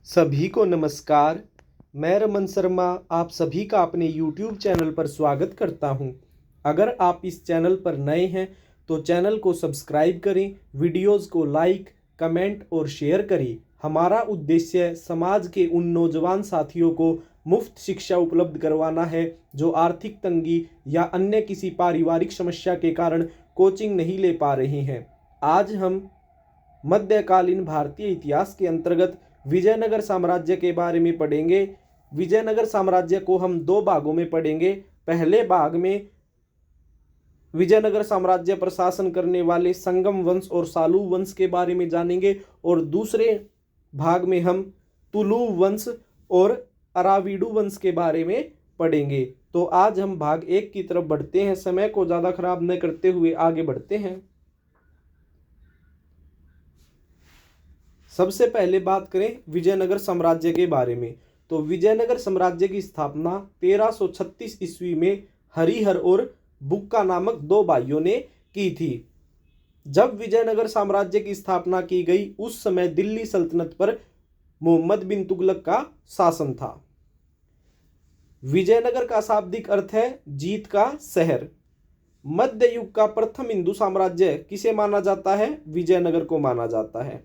सभी को नमस्कार। मैं रमन शर्मा आप सभी का अपने YouTube चैनल पर स्वागत करता हूं। अगर आप इस चैनल पर नए हैं तो चैनल को सब्सक्राइब करें, वीडियोस को लाइक, कमेंट और शेयर करें। हमारा उद्देश्य समाज के उन नौजवान साथियों को मुफ्त शिक्षा उपलब्ध करवाना है जो आर्थिक तंगी या अन्य किसी पारिवारिक समस्या के कारण कोचिंग नहीं ले पा रहे हैं। आज हम मध्यकालीन भारतीय इतिहास के अंतर्गत विजयनगर साम्राज्य के बारे में पढ़ेंगे। विजयनगर साम्राज्य को हम दो भागों में पढ़ेंगे। पहले भाग में विजयनगर साम्राज्य पर शासन करने वाले संगम वंश और सालू वंश के बारे में जानेंगे और दूसरे भाग में हम तुलु वंश और अराविडु वंश के बारे में पढ़ेंगे। तो आज हम भाग 1 की तरफ बढ़ते हैं। समय को ज़्यादा खराब न करते हुए आगे बढ़ते हैं। सबसे पहले बात करें विजयनगर साम्राज्य के बारे में, तो विजयनगर साम्राज्य की स्थापना 1336 ईस्वी में हरिहर और बुक्का नामक दो भाइयों ने की थी। जब विजयनगर साम्राज्य की स्थापना की गई उस समय दिल्ली सल्तनत पर मोहम्मद बिन तुगलक का शासन था। विजयनगर का शाब्दिक अर्थ है जीत का शहर। मध्य युग का प्रथम हिंदू साम्राज्य किसे माना जाता है? विजयनगर को माना जाता है।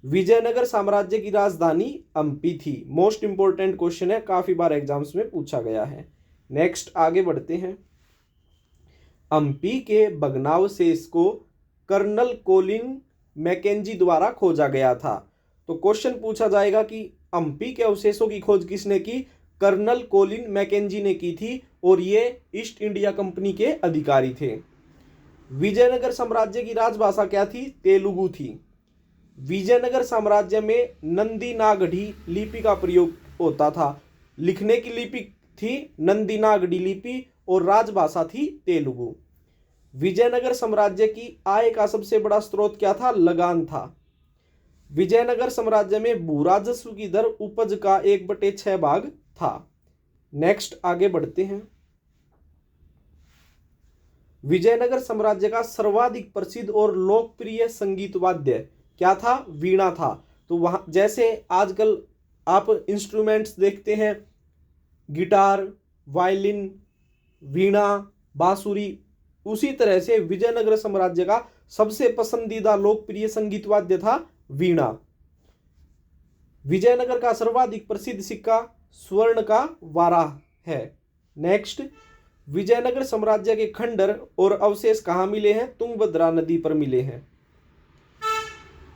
विजयनगर साम्राज्य की राजधानी हम्पी थी। मोस्ट इंपोर्टेंट क्वेश्चन है, काफी बार एग्जाम्स में पूछा गया है। नेक्स्ट आगे बढ़ते हैं। हम्पी के भग्नावशेष को कर्नल कोलिन मैकेंजी द्वारा खोजा गया था। तो क्वेश्चन पूछा जाएगा कि हम्पी के अवशेषों की खोज किसने की? कर्नल कोलिन मैकेंजी ने की थी और ये ईस्ट इंडिया कंपनी के अधिकारी थे। विजयनगर साम्राज्य की राजभाषा क्या थी? तेलुगु थी। विजयनगर साम्राज्य में नंदी नागढ़ी लिपि का प्रयोग होता था। लिखने की लिपि थी नंदी नागढ़ी लिपि और राजभाषा थी तेलुगु। विजयनगर साम्राज्य की आय का सबसे बड़ा स्रोत क्या था? लगान था। विजयनगर साम्राज्य में भू राजस्व की दर उपज का 1/6 भाग था। नेक्स्ट आगे बढ़ते हैं। विजयनगर साम्राज्य का सर्वाधिक प्रसिद्ध और लोकप्रिय संगीत वाद्य क्या था? वीणा था। तो वहां जैसे आजकल आप इंस्ट्रूमेंट्स देखते हैं, गिटार, वायलिन, वीणा, बांसुरी, उसी तरह से विजयनगर साम्राज्य का सबसे पसंदीदा लोकप्रिय संगीत वाद्य था वीणा। विजयनगर का सर्वाधिक प्रसिद्ध सिक्का स्वर्ण का वाराह है। नेक्स्ट, विजयनगर साम्राज्य के खंडर और अवशेष कहाँ मिले हैं? तुंगभद्रा नदी पर मिले हैं।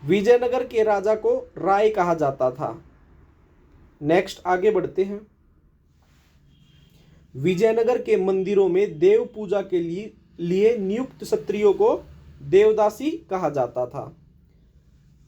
विजयनगर के राजा को राय कहा जाता था। नेक्स्ट आगे बढ़ते हैं। विजयनगर के मंदिरों में देव पूजा के लिए नियुक्त क्षत्रियों को देवदासी कहा जाता था।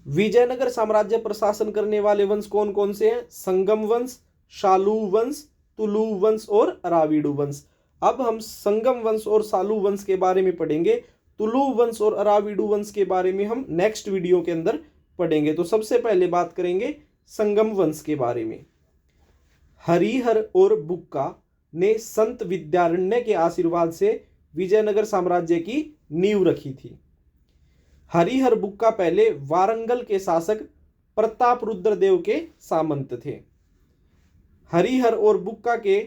विजयनगर साम्राज्य पर शासन करने वाले वंश कौन कौन से हैं? संगम वंश, शालू वंश, तुलु वंश और अराविडु वंश। अब हम संगम वंश और सालू वंश के बारे में पढ़ेंगे। तुलु वंश और अराविडु वंश के बारे में हम नेक्स्ट वीडियो के अंदर पढ़ेंगे। तो सबसे पहले बात करेंगे संगम वंश के बारे में। हरिहर और बुक्का ने संत विद्यारण्य के आशीर्वाद से विजयनगर साम्राज्य की नींव रखी थी। हरिहर बुक्का पहले वारंगल के शासक प्रताप रुद्रदेव के सामंत थे। हरिहर और बुक्का के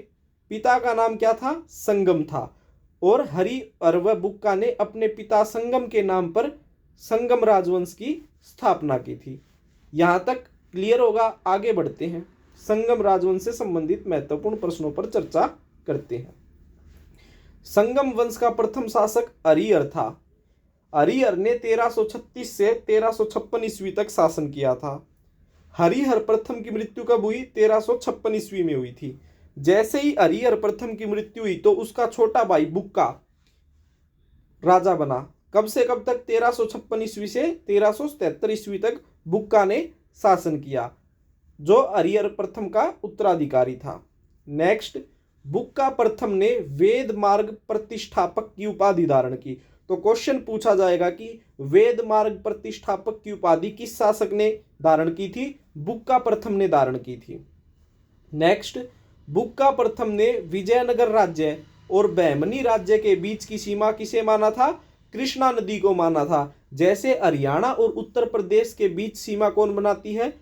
पिता का नाम क्या था? संगम था और हरिहर व बुक्का ने अपने पिता संगम के नाम पर संगम राजवंश की स्थापना की थी। यहां तक क्लियर होगा। आगे बढ़ते हैं। संगम राजवंश से संबंधित महत्वपूर्ण प्रश्नों पर चर्चा करते हैं। संगम वंश का प्रथम शासक हरिहर था। हरिहर ने 1336 से 1356 ईस्वी तक शासन किया था। हरिहर प्रथम की मृत्यु कब हुई? 1356 ईस्वी में हुई थी। जैसे ही हरिहर प्रथम की मृत्यु हुई तो उसका छोटा भाई बुक्का राजा बना। कब से कब तक? 1356 ईस्वी से 1373 ईस्वी तक बुक्का ने शासन किया, जो हरिहर प्रथम का उत्तराधिकारी था। नेक्स्ट, बुक्का प्रथम ने वेद मार्ग प्रतिष्ठापक की उपाधि धारण की। तो क्वेश्चन पूछा जाएगा कि वेद मार्ग प्रतिष्ठापक की उपाधि किस शासक ने धारण की थी? बुक्का प्रथम ने धारण की थी। नेक्स्ट, बुक्का प्रथम ने विजयनगर राज्य और बहमनी राज्य के बीच की सीमा किसे माना था? कृष्णा नदी को माना था। जैसे हरियाणा और उत्तर प्रदेश के बीच सीमा कौन बनाती है?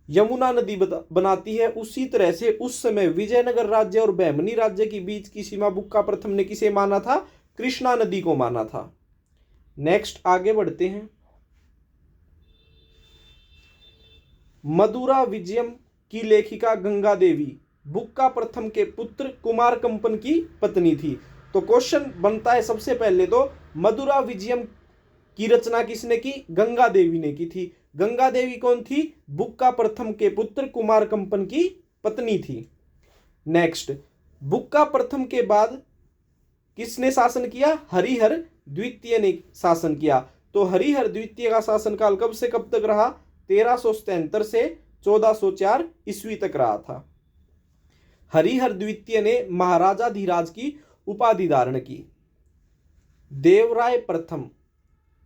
यमुना नदी बनाती है, उसी तरह से उस समय विजयनगर राज्य और बहमनी राज्य के बीच की सीमा बुक्का प्रथम ने किसे माना था? कृष्णा नदी को माना था। नेक्स्ट आगे बढ़ते हैं। मदुरा विजयम की लेखिका गंगा देवी बुक्का प्रथम के पुत्र कुमार कंपन की पत्नी थी। तो क्वेश्चन बनता है सबसे पहले तो मदुरा विजयम की रचना किसने की? गंगा देवी ने की थी। गंगा देवी कौन थी? बुक्का प्रथम के पुत्र कुमार कंपन की पत्नी थी। नेक्स्ट, बुक्का प्रथम के बाद किसने शासन किया? हरिहर द्वितीय ने शासन किया। तो हरिहर द्वितीय का शासनकाल कब से कब तक रहा? 1377 से 1404 ईस्वी तक रहा था। हरिहर द्वितीय ने महाराजा धीराज की उपाधि धारण की। देवराय प्रथम,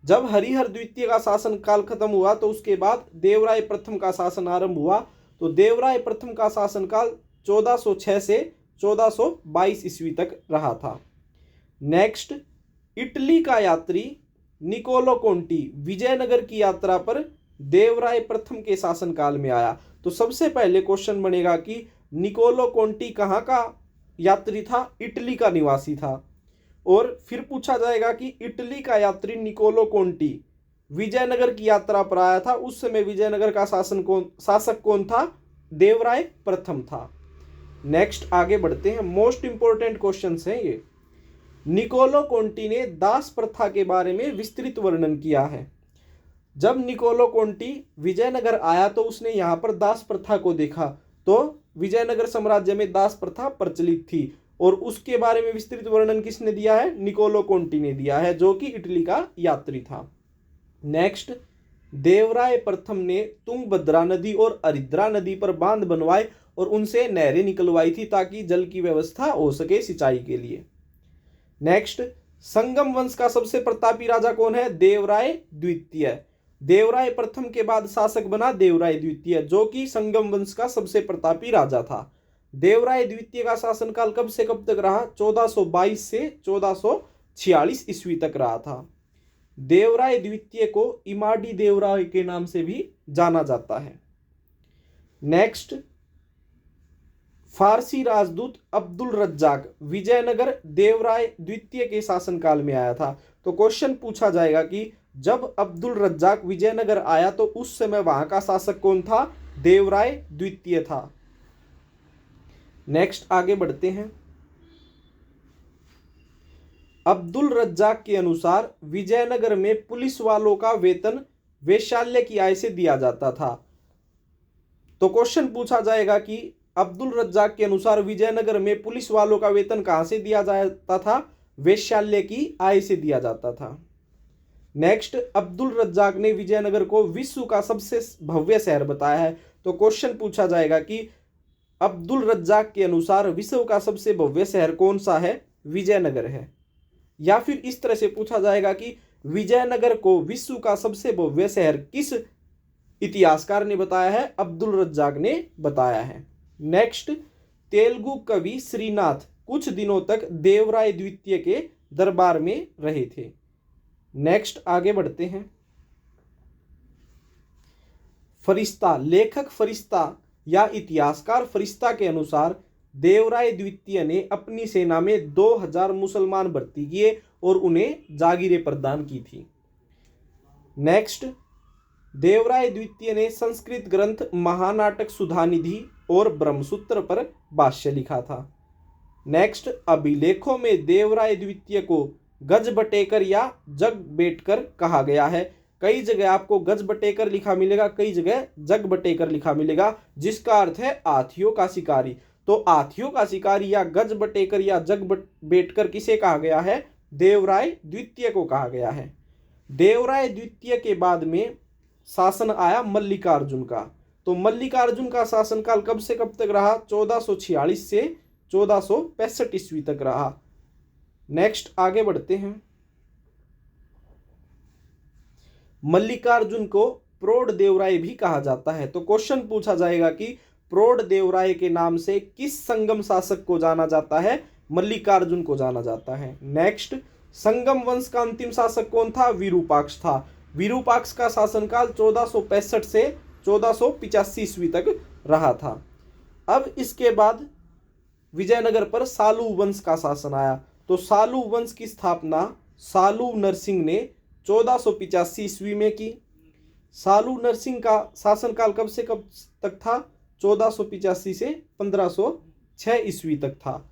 जब हरिहर द्वितीय का शासन काल खत्म हुआ तो उसके बाद देवराय प्रथम का शासन आरंभ हुआ। तो देवराय प्रथम का शासनकाल 1406 से 1422 ईस्वी तक रहा था। नेक्स्ट, इटली का यात्री निकोलो कोंटी विजयनगर की यात्रा पर देवराय प्रथम के शासनकाल में आया। तो सबसे पहले क्वेश्चन बनेगा कि निकोलो कोंटी कहाँ का यात्री था? इटली का निवासी था। और फिर पूछा जाएगा कि इटली का यात्री निकोलो कोंटी विजयनगर की यात्रा पर आया था, उस समय विजयनगर का शासक कौन था? देवराय प्रथम था। नेक्स्ट आगे बढ़ते हैं, मोस्ट इंपोर्टेंट क्वेश्चंस हैं ये। निकोलो कोंटी ने दास प्रथा के बारे में विस्तृत वर्णन किया है। जब निकोलो कोंटी विजयनगर आया तो उसने यहाँ पर दास प्रथा को देखा। तो विजयनगर साम्राज्य में दास प्रथा प्रचलित थी और उसके बारे में विस्तृत वर्णन किसने दिया है? निकोलो कोंटी ने दिया है, जो कि इटली का यात्री था। नेक्स्ट, देवराय प्रथम ने तुंगभद्रा नदी और हरिद्रा नदी पर बांध बनवाए और उनसे नहरें निकलवाई थी ताकि जल की व्यवस्था हो सके सिंचाई के लिए। नेक्स्ट, संगम वंश का सबसे प्रतापी राजा कौन है? देवराय द्वितीय। देवराय प्रथम के बाद शासक बना देवराय द्वितीय, जो कि संगम वंश का सबसे प्रतापी राजा था। देवराय द्वितीय का शासनकाल कब से कब तक रहा? 1422 से 1446 ईस्वी तक रहा था। देवराय द्वितीय को इमाडी देवराय के नाम से भी जाना जाता है। नेक्स्ट, फारसी राजदूत अब्दुल रज्जाक विजयनगर देवराय द्वितीय के शासनकाल में आया था। तो क्वेश्चन पूछा जाएगा कि जब अब्दुल रज्जाक विजयनगर आया तो उस समय वहां का शासक कौन था? देवराय द्वितीय था। नेक्स्ट आगे बढ़ते हैं। अब्दुल रज्जाक के अनुसार विजयनगर में पुलिस वालों का वेतन वेश्यालय की आय से दिया जाता था। तो क्वेश्चन पूछा जाएगा कि अब्दुल रज्जाक के अनुसार विजयनगर में पुलिस वालों का वेतन कहां से दिया जाता था? वेश्यालय की आय से दिया जाता था। नेक्स्ट, अब्दुल रज्जाक ने विजयनगर को विश्व का सबसे भव्य शहर बताया है। तो क्वेश्चन पूछा जाएगा कि अब्दुल रज्जाक के अनुसार विश्व का सबसे भव्य शहर कौन सा है? विजयनगर है। या फिर इस तरह से पूछा जाएगा कि विजयनगर को विश्व का सबसे भव्य शहर किस इतिहासकार ने बताया है? अब्दुल रज्जाक ने बताया है। नेक्स्ट, तेलुगु कवि श्रीनाथ कुछ दिनों तक देवराय द्वितीय के दरबार में रहे थे। नेक्स्ट आगे बढ़ते हैं। फरिश्ता, लेखक फरिश्ता या इतिहासकार फरिश्ता के अनुसार देवराय द्वितीय ने अपनी सेना में 2000 मुसलमान भर्ती किए और उन्हें जागीरें प्रदान की थी। नेक्स्ट, देवराय द्वितीय ने संस्कृत ग्रंथ महानाटक सुधानिधि और ब्रह्मसूत्र पर भाष्य लिखा था। नेक्स्ट, अभिलेखों में देवराय द्वितीय को गजबटेकर या जगबेटकर कहा गया है। कई जगह आपको गजबटेकर लिखा मिलेगा, कई जगह जगबटेकर लिखा मिलेगा, जिसका अर्थ है हाथियों का शिकारी। तो हाथियों का शिकारी या गजबटेकर या जगबेटकर किसे कहा गया है? देवराय द्वितीय को कहा गया है। देवराय द्वितीय के बाद में शासन आया मल्लिकार्जुन का। तो मल्लिकार्जुन का शासनकाल कब से कब तक रहा? 1446 से 1465 ईस्वी तक रहा। नेक्स्ट आगे बढ़ते हैं। मल्लिकार्जुन को प्रौढ़ देवराय भी कहा जाता है। तो क्वेश्चन पूछा जाएगा कि प्रौढ़ देवराय के नाम से किस संगम शासक को जाना जाता है? मल्लिकार्जुन को जाना जाता है। नेक्स्ट, संगम वंश का अंतिम शासक कौन था? विरूपाक्ष था। विरूपाक्ष का शासनकाल 1465 से 1485 ईस्वी तक रहा था। अब इसके बाद विजयनगर पर सालू वंश का शासन आया। तो सालू वंश की स्थापना सालू नरसिंह ने 1485 ईस्वी में की। सालू नरसिंह का शासनकाल कब से कब तक था? 1485 से 1506 ईस्वी तक था।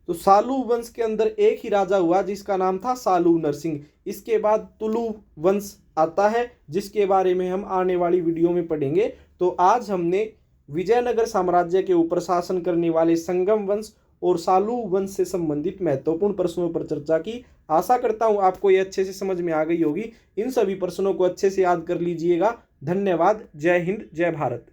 तो सालू वंश के अंदर एक ही राजा हुआ जिसका नाम था सालू नरसिंह। इसके बाद तुलु वंश आता है जिसके बारे में हम आने वाली वीडियो में पढ़ेंगे। तो आज हमने विजयनगर साम्राज्य के ऊपर शासन करने वाले संगम वंश और सालू वंश से संबंधित महत्वपूर्ण प्रश्नों पर चर्चा की। आशा करता हूं आपको ये अच्छे से समझ में आ गई होगी। इन सभी प्रश्नों को अच्छे से याद कर लीजिएगा। धन्यवाद। जय हिंद, जय भारत।